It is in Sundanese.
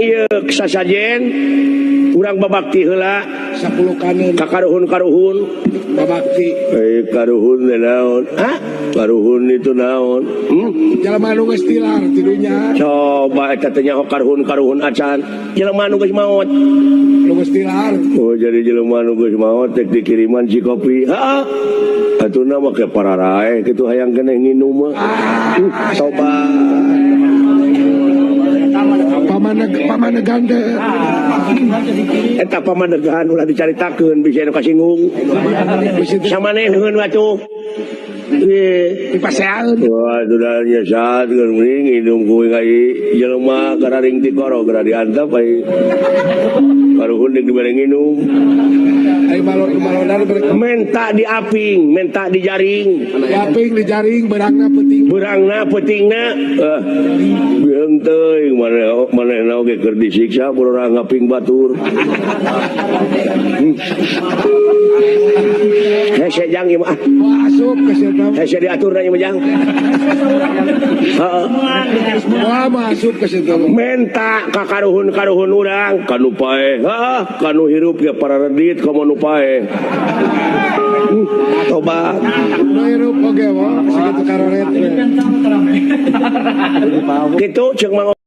Ieu sasajen urang babakti heula 10 kanen kakaruhun babakti. Karuhun teh naon? Hah? Karuhun itu naon? Jelema nu geus tilar tidunya. Coba eta teh nyaho karuhun acan. Jelema nu geus maot. Nu geus tilar. Oh jadi jelema nu geus maot tek dikiriman si kopi. Heeh. Atuna mah ke pararae kitu hayang keneh nginum mah. Coba Pamanegan teh eta pamanegan ulah dicaritakeun bisa anu kasinggung. Samaneheun atuh. dipaseaeun. Wah, sudah nyesat kan mending hidung kuing ai jelema kararing ti koro gara diantap ai. Karuhun deuk dibareng nginum. Ai balon-balonan Menta di aping, menta di jaring. aping di jaring berangna penting. Berangna peutingna beung teuing manehna oge keur disiksa urang ngaping batur. Hese jang ieu mah. Masuk ke situ. Hese diaturna ieu mah jang. Heeh. Wah masuk ke situ. Menta ka karuhun urang kanu pae. Heeh, kanu hirup ge pararedit komo nu pae. Tobat. Nu hirup oge wa sakitu karoret. Kitu ceuk